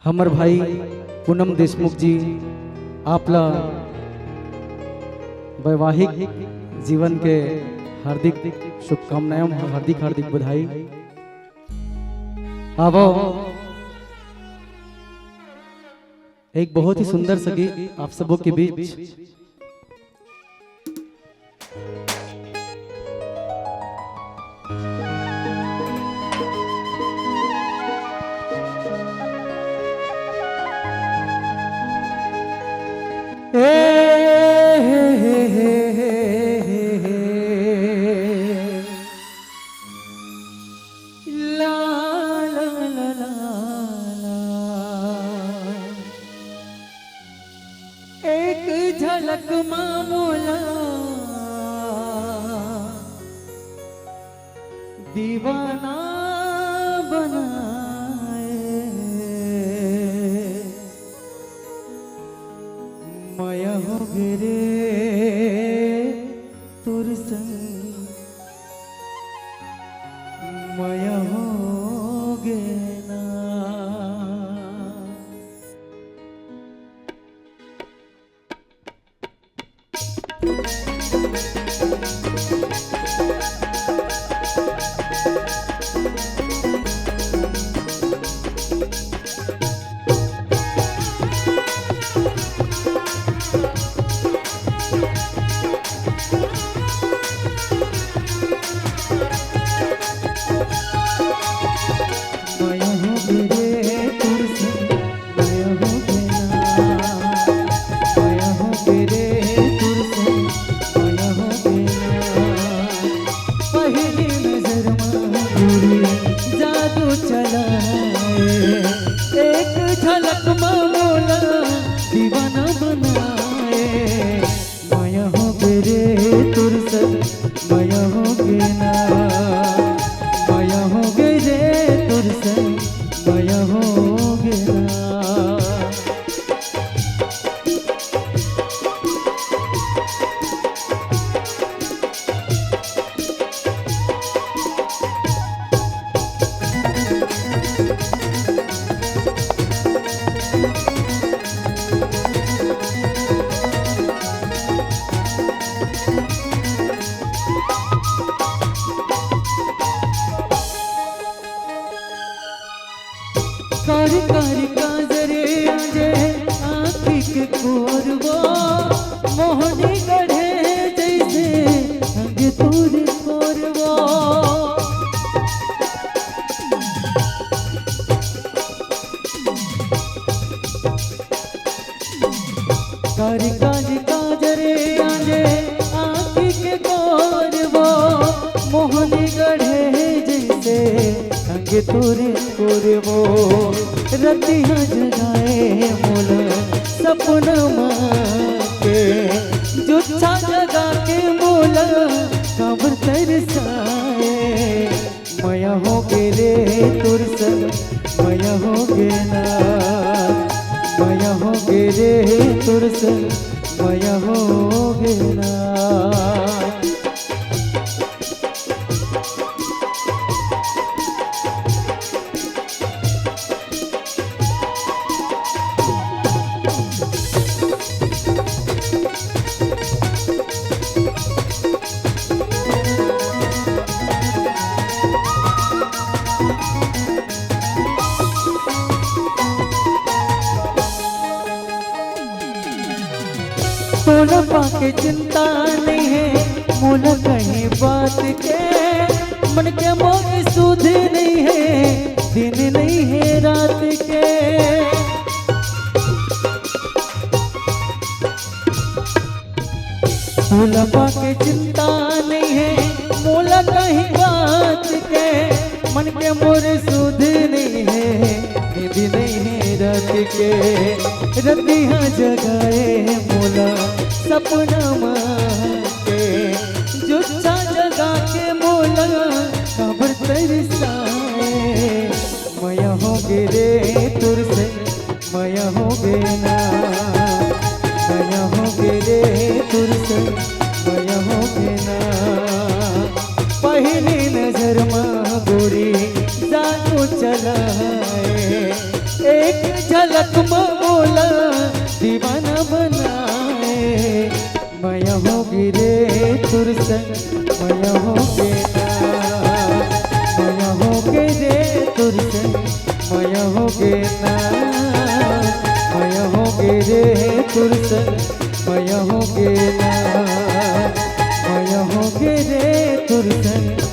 हमर भाई पूनम देशमुख जी आपला वैवाहिक जीवन के हार्दिक शुभकामनाएं, हार्दिक हार्दिक बधाई। आवो एक बहुत ही सुंदर सा गीत आप सबों के बीच। एक झलक मामूला दीवाना बनाए, माया हो गिरे तुर संग, माया हो गे ना। एक झलक मामूला दीवाना बनाए, माया हो गे तुर संग, माया हो गे ना, माया हो गे रे तुर संग, माया हो गे ना। कारी कारी काजरे आजे आँखी के कोरबो, मोहनी गढ़े जैसे अंग तूरी कोरबो। कारी कारी काजरे आजे आँखी के कोरबो, मोहनी गढ़े जैसे अंग तूरी कोरबो। रतिया जगाए मोला सपना के, जुच्छा जगा के मोला खबर तरसाए, माया हो गे रे तुर संग, माया हो गे ना, माया हो गे रे तुर संग, माया हो गे ना। सोना पाके चिंता नहीं है मोला कहीं बात के, मन के मोह सुध नहीं है दिन नहीं है रात के। सोना पाके चिंता नहीं है मोला कहीं बात के, मन के मोर सुध नहीं है दिन नहीं है रात के। रतिया जगाए मोला सपना के, जुच्छा जगा के मोला खबर तरसाए, माया हो गे रे तुर से, माया हो गे ना, माया हो गे रे तुर से, माया हो गे ना। पहली नजर माँ गोरी जानो चलाए, एक झलक में बोला दीवाना बनाए। मैं होगी रे तुर संग मैं होगे ना, मैं होगे रे तुर संग मैं होगे ना, मैं होगे रे तुर संग मैं होगे ना, मैं होगे रे तुर संग